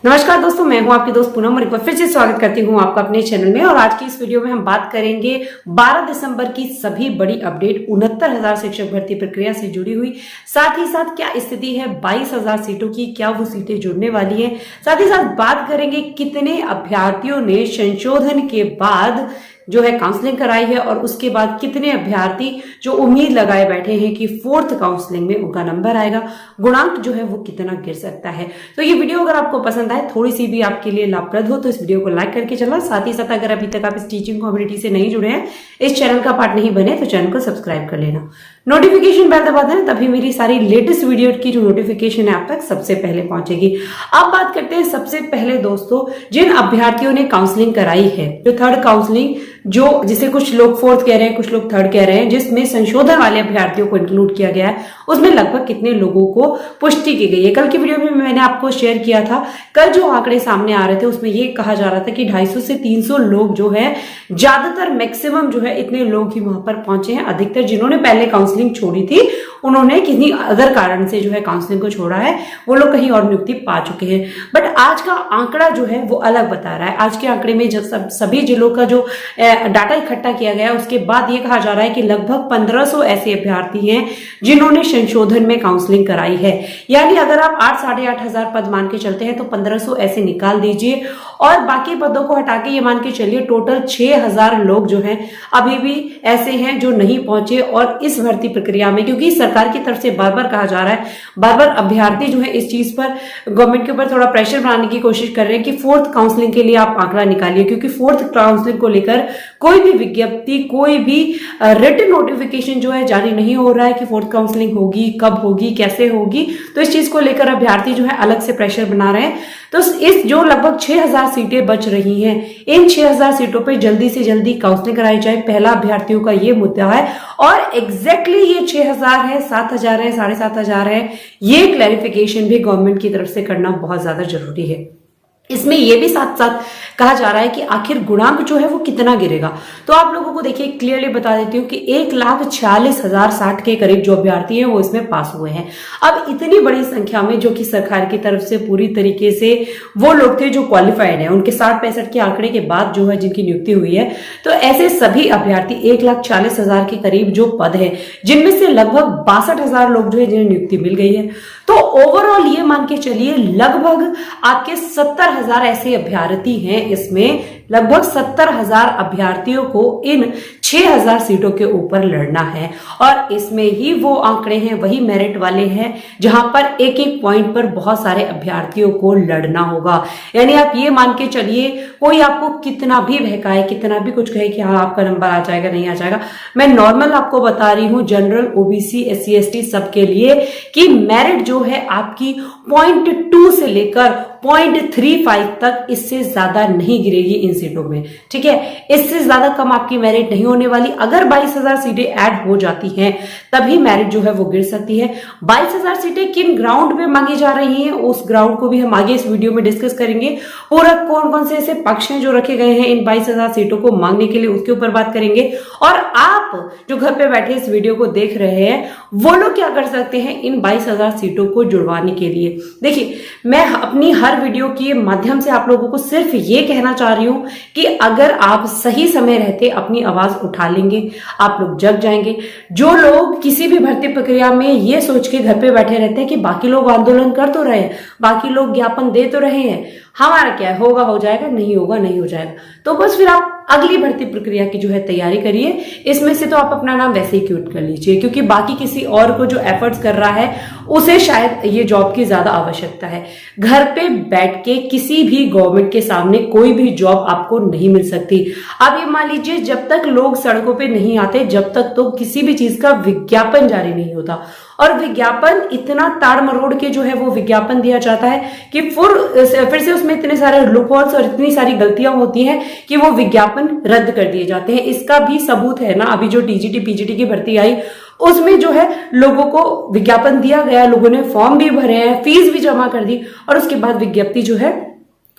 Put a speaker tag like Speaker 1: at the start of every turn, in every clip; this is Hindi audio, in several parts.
Speaker 1: नमस्कार दोस्तों, मैं हूं आपकी दोस्त पूनम और एक बार फिर से स्वागत करती हूं आपका अपने चैनल में। और आज की इस वीडियो में हम बात करेंगे 12 दिसंबर की सभी बड़ी अपडेट 69,000 शिक्षक भर्ती प्रक्रिया से जुड़ी हुई। साथ ही साथ क्या स्थिति है 22,000 सीटों की, क्या वो सीटें जुड़ने वाली हैं। साथ ही साथ बात करेंगे कितने अभ्यर्थियों ने संशोधन के बाद जो है काउंसलिंग कराई है और उसके बाद कितने अभ्यर्थी जो उम्मीद लगाए बैठे हैं कि फोर्थ काउंसलिंग में उनका नंबर आएगा, गुणांक जो है वो कितना गिर सकता है। तो ये वीडियो अगर आपको पसंद आए, थोड़ी सी भी आपके लिए लाभप्रद हो, तो इस वीडियो को लाइक करके चलना। साथ ही साथ अगर अभी तक आप इस टीचिंग कम्युनिटी से नहीं जुड़े हैं, इस चैनल का पार्ट नहीं बने, तो चैनल को सब्सक्राइब कर लेना, नोटिफिकेशन बेल दबा देना, तभी मेरी सारी लेटेस्ट वीडियो की जो नोटिफिकेशन है आप तक सबसे पहले पहुंचेगी। अब बात करते हैं सबसे पहले दोस्तों, जिन अभ्यर्थियों ने काउंसलिंग कराई है, जो थर्ड काउंसलिंग, जो जिसे कुछ लोग फोर्थ कह रहे हैं, कुछ लोग थर्ड कह रहे हैं, जिसमें संशोधन वाले अभ्यर्थियों को इंक्लूड किया गया है, उसमें लगभग कितने लोगों को पुष्टि की गई है। कल की वीडियो में मैंने आपको शेयर किया था, कल जो आंकड़े सामने आ रहे थे उसमें ये कहा जा रहा था कि 250 से 300 लोग जो है, ज्यादातर मैक्सिमम जो है इतने लोग ही वहां पर पहुंचे हैं। अधिकतर जिन्होंने पहले काउंसलिंग छोड़ी थी, उन्होंने किसी अदर कारण से जो है काउंसलिंग को छोड़ा है, वो लोग कहीं और नियुक्ति पा चुके हैं। बट आज का आंकड़ा जो है वो अलग बता रहा है। आज के आंकड़े में जब सभी जिलों का जो डाटा इकट्ठा किया गया, उसके बाद ये कहा जा रहा है कि लगभग 1500 ऐसे अभ्यर्थी हैं जिन्होंने संशोधन में काउंसलिंग कराई है। यानी अगर आप 8-8,500 पद मान के चलते हैं तो 1500 ऐसे निकाल दीजिए और बाकी पदों को हटा के ये मान के चलिए टोटल 6000 लोग जो हैं अभी भी ऐसे हैं जो नहीं पहुंचे। और इस भर्ती प्रक्रिया में, क्योंकि सरकार की तरफ से बार बार कहा जा रहा है, बार बार अभ्यर्थी जो है इस चीज पर गवर्नमेंट के ऊपर थोड़ा प्रेशर बनाने की कोशिश कर रहे हैं कि फोर्थ काउंसलिंग के लिए आप आंकड़ा निकालिए, क्योंकि फोर्थ काउंसलिंग को लेकर कोई भी विज्ञप्ति, कोई भी रिटन नोटिफिकेशन जो है जारी नहीं हो रहा है कि फोर्थ काउंसलिंग होगी, कब होगी, कैसे होगी। तो इस चीज को लेकर अभ्यर्थी जो है अलग से प्रेशर बना रहे हैं। तो इस जो लगभग 6000 सीटें बच रही हैं, इन 6000 सीटों पे जल्दी से जल्दी काउंसलिंग कराई जाए, पहला अभ्यर्थियों का ये मुद्दा है। और एग्जैक्टली ये 6000 है, 7000 है, 7500 है, ये क्लैरिफिकेशन भी गवर्नमेंट की तरफ से करना बहुत ज्यादा जरूरी है। इसमें यह भी साथ साथ कहा जा रहा है कि आखिर गुणांक जो है वो कितना गिरेगा। तो आप लोगों को देखिए क्लियरली बता देती हूँ कि 1,46,060 के करीब जो अभ्यर्थी हैं वो इसमें पास हुए हैं। अब इतनी बड़ी संख्या में, जो कि सरकार की तरफ से पूरी तरीके से वो लोग थे जो क्वालिफाइड है, उनके 60-65 के आंकड़े के बाद जो है जिनकी नियुक्ति हुई है, तो ऐसे सभी अभ्यर्थी 1,40,000 के करीब जो पद है, जिनमें से लगभग 62,000 लोग जो है जिन्हें नियुक्ति मिल गई है। तो ओवरऑल ये मान के चलिए लगभग आपके 70,000 ऐसे अभ्यर्थी हैं, इसमें लगभग 70,000 अभ्यर्थियों को इन 6000 सीटों के ऊपर लड़ना है। और इसमें ही वो आंकड़े हैं, वही मेरिट वाले हैं, जहां पर एक एक पॉइंट पर बहुत सारे अभ्यर्थियों को लड़ना होगा। यानी आप ये मान के चलिए, कोई आपको कितना भी बहकाए, कितना भी कुछ कहे कि हाँ आपका नंबर आ जाएगा, नहीं आ जाएगा, मैं नॉर्मल आपको बता रही हूं, जनरल, ओबीसी, SC ST सबके लिए, कि मेरिट जो है आपकी 0.2 से लेकर 0.35 तक, इससे ज्यादा नहीं गिरेगी इन सीटों में। ठीक है, इससे ज्यादा कम आपकी मेरिट नहीं होने वाली। अगर 22,000 सीटें ऐड हो जाती हैं तभी मेरिट जो है वो गिर सकती है। 22,000 सीटें किन ग्राउंड पे मांगी जा रही हैं, उस ग्राउंड को भी हम आगे इस वीडियो में डिस्कस करेंगे। पूरा कौन कौन से ऐसे पक्ष हैं जो रखे गए हैं इन 22,000 सीटों को मांगने के लिए, उसके ऊपर बात करेंगे। और आप जो घर पे बैठे इस वीडियो को देख रहे हैं, वो लोग क्या कर सकते हैं इन 22,000 सीटों को जुड़वाने के लिए। देखिए, मैं अपनी हर वीडियो के माध्यम से आप लोगों को सिर्फ ये कहना चाह रही हूं कि अगर आप सही समय रहते अपनी आवाज उठा लेंगे, आप लोग जग जाएंगे। जो लोग किसी भी भर्ती प्रक्रिया में ये सोच के घर पे बैठे रहते हैं कि बाकी लोग आंदोलन कर तो रहे हैं, बाकी लोग ज्ञापन दे तो रहे हैं, हमारा क्या है, होगा हो जाएगा, नहीं होगा नहीं हो जाएगा, तो बस फिर आप अगली भर्ती प्रक्रिया की जो है तैयारी करिए। इसमें से तो आप अपना नाम वैसे ही क्यूट कर लीजिए, क्योंकि बाकी किसी और को जो एफर्ट्स कर रहा है उसे शायद ये जॉब की ज्यादा आवश्यकता है। घर पे बैठ के किसी भी गवर्नमेंट के सामने कोई भी जॉब आपको नहीं मिल सकती। अब ये मान लीजिए, जब तक लोग सड़कों पे नहीं आते, जब तक तो किसी भी चीज का विज्ञापन जारी नहीं होता। और विज्ञापन इतना ताड़ मरोड़ के जो है वो विज्ञापन दिया जाता है कि फिर से उसमें इतने सारे लूपहोल्स और इतनी सारी गलतियां होती हैं कि वो विज्ञापन रद्द कर दिए जाते हैं। इसका भी सबूत है ना, अभी जो TGT PGT की भर्ती आई, उसमें जो है लोगों को विज्ञापन दिया गया, लोगों ने फॉर्म भी भरे हैं, फीस भी जमा कर दी, और उसके बाद विज्ञप्ति जो है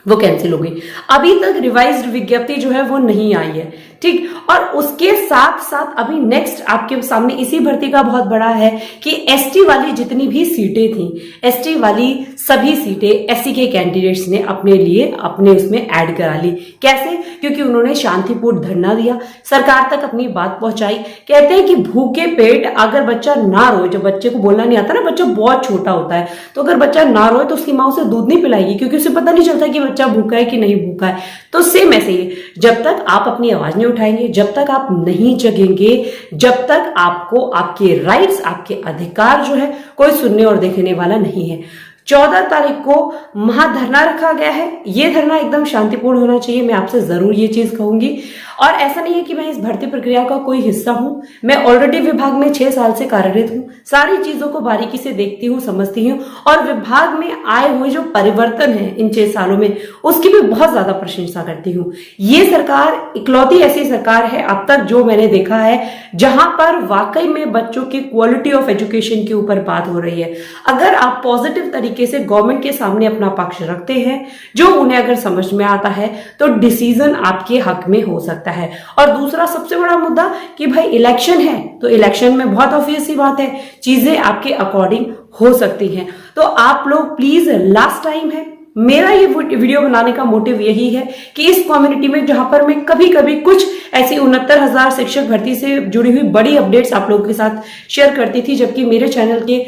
Speaker 1: वो कैंसिल हो गई। अभी तक रिवाइज्ड विज्ञप्ति जो है वो नहीं आई है। ठीक। और उसके साथ साथ अभी नेक्स्ट आपके सामने इसी भर्ती का बहुत बड़ा है कि एसटी वाली जितनी भी सीटें थी, एसटी वाली सभी सीटें एससी के कैंडिडेट्स ने अपने लिए अपने उसमें ऐड करा ली। कैसे? क्योंकि उन्होंने शांतिपूर्ण धरना दिया, सरकार तक अपनी बात पहुंचाई। कहते हैं कि भूखे पेट अगर बच्चा ना रोए, जब बच्चे को बोलना नहीं आता ना, बच्चा बहुत छोटा होता है, तो अगर बच्चा ना रोए तो उसकी माँ उसे दूध नहीं पिलाएगी, क्योंकि उसे पता नहीं चलता कि बच्चा भूखा है कि नहीं भूखा है। तो सेम ऐसे ही जब तक आप अपनी आवाज नहीं उठाएंगे, जब तक आप नहीं जगेंगे, जब तक आपको आपके राइट्स, आपके अधिकार जो है कोई सुनने और देखने वाला नहीं है। 14 तारीख को महाधरना रखा गया है। ये धरना एकदम शांतिपूर्ण होना चाहिए, मैं आपसे जरूर ये चीज कहूंगी। और ऐसा नहीं है कि मैं इस भर्ती प्रक्रिया का कोई हिस्सा हूं, मैं ऑलरेडी विभाग में 6 साल से कार्यरत हूं, सारी चीजों को बारीकी से देखती हूं, समझती हूं, और विभाग में आए हुए जो परिवर्तन है इन 6 सालों में, उसकी भी बहुत ज्यादा प्रशंसा करती हूं। ये सरकार इकलौती ऐसी सरकार है अब तक जो मैंने देखा है जहां पर वाकई में बच्चों की क्वालिटी ऑफ एजुकेशन के ऊपर बात हो रही है। अगर आप पॉजिटिव तरीके से गवर्नमेंट के सामने अपना पक्ष रखते हैं, जो उन्हें अगर समझ में आता है, तो डिसीजन आपके हक में हो सकता है। और दूसरा सबसे बड़ा मुद्दा कि भाई इलेक्शन है, तो इलेक्शन में बहुत ऑब्वियस सी बात है, चीजें आपके अकॉर्डिंग हो सकती हैं। तो आप लोग प्लीज, लास्ट टाइम है, मेरा ये वीडियो बनाने का मोटिव यही है कि इस कम्युनिटी में जहां पर मैं कभी कभी कुछ ऐसी 69,000 शिक्षक भर्ती से जुड़ी हुई बड़ी अपडेट्स आप लोगों के साथ शेयर करती थी, जबकि मेरे चैनल के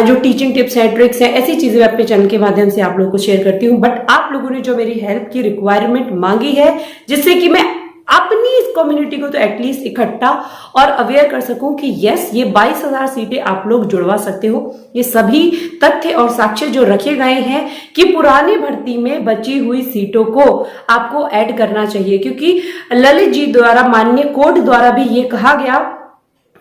Speaker 1: जो टीचिंग टिप्स हैं, ट्रिक्स हैं, ऐसी चीजें अपने चैनल के माध्यम से आप लोगों को शेयर करती हूँ। बट आप लोगों ने जो मेरी हेल्प की रिक्वायरमेंट मांगी है, जिससे कि मैं अपनी इस कम्युनिटी को तो एटलीस्ट इकट्ठा और अवेयर कर सकूं कि यस, ये 22,000 सीटें आप लोग जुड़वा सकते हो। ये सभी तथ्य और साक्ष्य जो रखे गए हैं कि पुरानी भर्ती में बची हुई सीटों को आपको ऐड करना चाहिए, क्योंकि ललित जी द्वारा, माननीय कोर्ट द्वारा भी ये कहा गया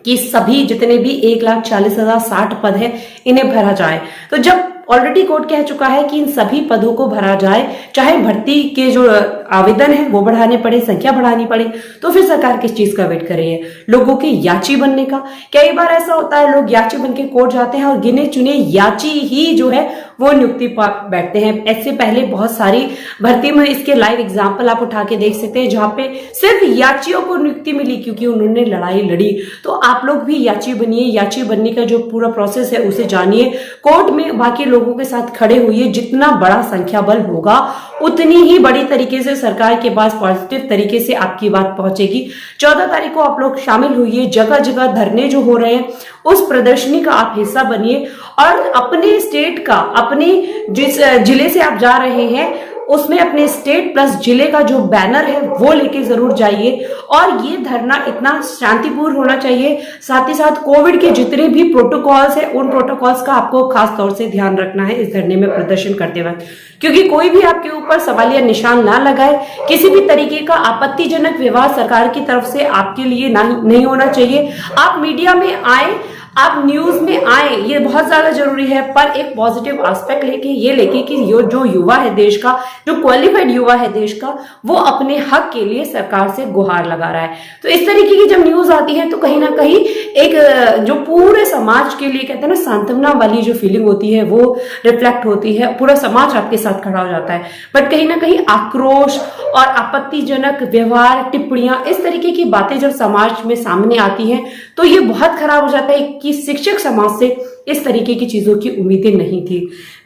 Speaker 1: कि सभी जितने भी 1,40,060 पद है इन्हें भरा जाए। तो जब ऑलरेडी कोर्ट कह चुका है कि इन सभी पदों को भरा जाए, चाहे भर्ती के जो आवेदन है वो बढ़ाने पड़े, संख्या बढ़ानी पड़े, तो फिर सरकार किस चीज का वेट कर रही है? लोगों के याची बनने का। कई बार ऐसा होता है, लोग याची बन के कोर्ट जाते हैं और गिने चुने याची ही जो है वो नियुक्ति बैठते हैं। ऐसे पहले बहुत सारी भर्ती में इसके लाइव एग्जाम्पल आप उठा के देख सकते हैं, जहां पे सिर्फ याचियों को नियुक्ति मिली क्योंकि उन्होंने लड़ाई लड़ी। तो आप लोग भी याची बनिए, याची बनने का जो पूरा प्रोसेस है उसे जानिए, कोर्ट में बाकी लोगों के साथ खड़े हुए। जितना बड़ा संख्या बल होगा उतनी ही बड़ी तरीके से सरकार के पास पॉजिटिव तरीके से आपकी बात पहुंचेगी। 14 तारीख को आप लोग शामिल हुई, जगह जगह धरने जो हो रहे हैं उस प्रदर्शनी का आप हिस्सा बनिए, और अपने स्टेट का, अपने जिस जिले से आप जा रहे हैं उसमें अपने स्टेट प्लस जिले का जो बैनर है वो लेके जरूर जाइए। और ये धरना इतना शांतिपूर्ण होना चाहिए, साथ ही साथ कोविड के जितने भी प्रोटोकॉल्स है उन प्रोटोकॉल्स का आपको खास तौर से ध्यान रखना है इस धरने में प्रदर्शन करते वक्त, क्योंकि कोई भी आपके ऊपर सवालिया निशान ना लगाए। किसी भी तरीके का आपत्तिजनक व्यवहार सरकार की तरफ से आपके लिए नहीं होना चाहिए। आप मीडिया में आए, आप न्यूज में आए, ये बहुत ज्यादा जरूरी है, पर एक पॉजिटिव एस्पेक्ट लेके कि जो युवा है देश का, जो क्वालिफाइड युवा है देश का, वो अपने हक के लिए सरकार से गुहार लगा रहा है। तो इस तरीके की जब न्यूज आती है तो कहीं ना कहीं एक जो पूरे समाज के लिए कहते हैं ना सांत्वना वाली जो फीलिंग होती है वो रिफ्लेक्ट होती है, पूरा समाज आपके साथ खड़ा हो जाता है। बट कहीं ना कहीं आक्रोश और आपत्तिजनक व्यवहार, टिप्पणियां, इस तरीके की बातें जब समाज में सामने आती हैं तो ये बहुत खराब हो जाता है कि शिक्षक समाज से इस तरीके की चीजों की उम्मीदें नहीं थी।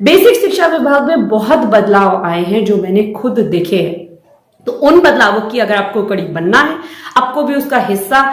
Speaker 1: बेसिक शिक्षा विभाग में बहुत बदलाव आए हैं जो मैंने खुद देखे हैं। तो उन बदलावों की अगर आपको कड़ी बनना है, आपको भी उसका हिस्सा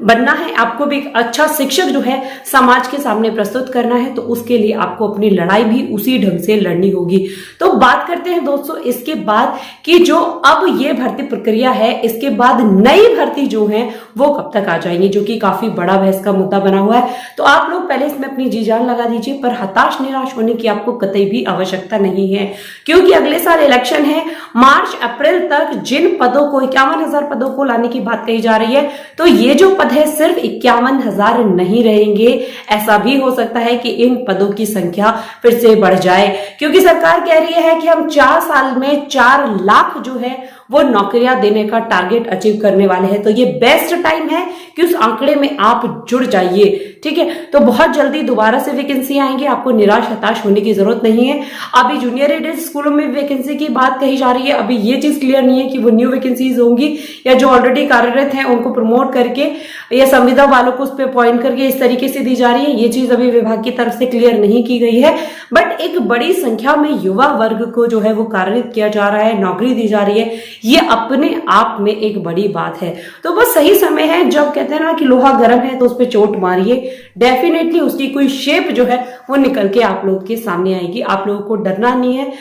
Speaker 1: बनना है, आपको भी एक अच्छा शिक्षक जो है समाज के सामने प्रस्तुत करना है, तो उसके लिए आपको अपनी लड़ाई भी उसी ढंग से लड़नी होगी। तो बात करते हैं दोस्तों इसके बाद कि जो अब ये भर्ती प्रक्रिया है, इसके बाद नई भर्ती जो है वो कब तक आ जाएंगी, जो कि काफी बड़ा बहस का मुद्दा बना हुआ है। तो आप लोग पहले इसमें अपनी जी जान लगा दीजिए, पर हताश निराश होने की आपको कतई भी आवश्यकता नहीं है, क्योंकि अगले साल इलेक्शन है। मार्च अप्रैल तक जिन पदों को 51,000 पदों को लाने की बात कही जा रही है, तो ये जो पद है सिर्फ 51,000 नहीं रहेंगे। ऐसा भी हो सकता है कि इन पदों की संख्या फिर से बढ़ जाए, क्योंकि सरकार कह रही है कि हम 4 साल में 4 लाख जो है वो नौकरियां देने का टारगेट अचीव करने वाले हैं। तो ये बेस्ट टाइम है कि उस आंकड़े में आप जुड़ जाइए। ठीक है। तो बहुत जल्दी दोबारा से वैकेंसी आएंगी, आपको निराश हताश होने की जरूरत नहीं है। अभी जूनियर एडेड स्कूलों में वैकेंसी की बात कही जा रही है, अभी ये चीज क्लियर नहीं है कि वो न्यू वैकेंसीज होंगी या जो ऑलरेडी कार्यरत हैं उनको प्रमोट करके या संविदा वालों को उस पर अपॉइंट करके इस तरीके से दी जा रही है। ये चीज अभी विभाग की तरफ से क्लियर नहीं की गई है, बट एक बड़ी संख्या में युवा वर्ग को जो है वो कार्यरत किया जा रहा है, नौकरी दी जा रही है। ये अपने आप में एक बड़ी बात है। तो बस सही समय है, जब कहते हैं ना कि लोहा गर्म है तो उस पर चोट मारिए, डेफिनेटली उसकी कोई शेप जो है वो निकल के आप लोगों के सामने आएगी। आप लोगों को डरना नहीं है,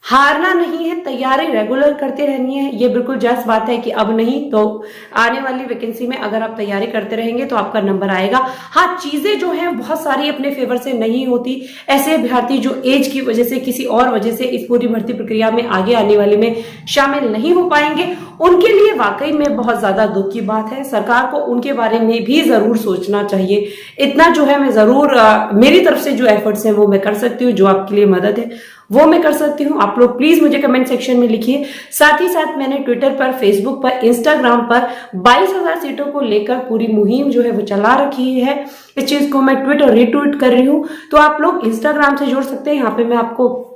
Speaker 1: हारना नहीं है, तैयारी रेगुलर करते रहनी है। ये बिल्कुल जायज बात है कि अब नहीं तो आने वाली वैकेंसी में अगर आप तैयारी करते रहेंगे तो आपका नंबर आएगा। हाँ, चीजें जो हैं बहुत सारी अपने फेवर से नहीं होती। ऐसे अभ्यर्थी जो एज की वजह से किसी और वजह से इस पूरी भर्ती प्रक्रिया में आगे आने वाले में शामिल नहीं हो पाएंगे, उनके लिए वाकई में बहुत ज्यादा दुख की बात है। सरकार को उनके बारे में भी जरूर सोचना चाहिए। इतना जो है मैं जरूर मेरी तरफ से जो एफर्ट्स हैं वो मैं कर सकती हूँ, जो आपके लिए मदद है वो मैं कर सकती हूँ। आप लोग प्लीज मुझे कमेंट सेक्शन में लिखिए। साथ ही साथ मैंने ट्विटर पर, फेसबुक पर, इंस्टाग्राम पर 22,000 सीटों को लेकर पूरी मुहिम जो है वो चला रखी है। इस चीज को मैं ट्वीट और रीट्वीट कर रही हूँ, तो आप लोग इंस्टाग्राम से जुड़ सकते हैं। यहाँ पे मैं आपको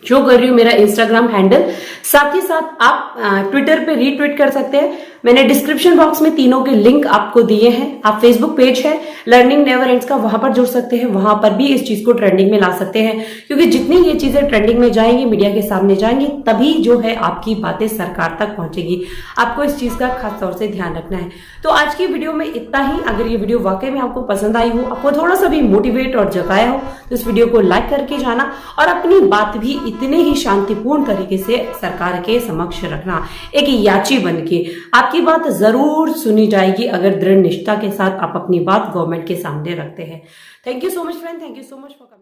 Speaker 1: शो कर रही हूँ मेरा इंस्टाग्राम हैंडल। साथ ही साथ आप ट्विटर पे रीट्वीट कर सकते हैं। मैंने डिस्क्रिप्शन बॉक्स में तीनों के लिंक आपको दिए हैं। आप फेसबुक पेज है लर्निंग नेवर एंड्स का, वहां पर जुड़ सकते हैं। वहां पर भी इस चीज को ट्रेंडिंग में ला सकते हैं, क्योंकि जितनी ये चीजें ट्रेंडिंग में जाएंगी, मीडिया के सामने जाएंगी, तभी जो है आपकी बातें सरकार तक पहुंचेगी। आपको इस चीज का खास तौर से ध्यान रखना है। तो आज की वीडियो में इतना ही। अगर ये वीडियो वाकई में आपको पसंद आई हो, आपको थोड़ा सा भी मोटिवेट और जगाया हो, तो इस वीडियो को लाइक करके जाना और अपनी बात भी इतने ही शांतिपूर्ण तरीके से सरकार के समक्ष रखना, एक याची बन के। आपकी बात जरूर सुनी जाएगी अगर दृढ़ निष्ठा के साथ आप अपनी बात गवर्नमेंट के सामने रखते हैं। Thank you so much friend, thank you so much for coming.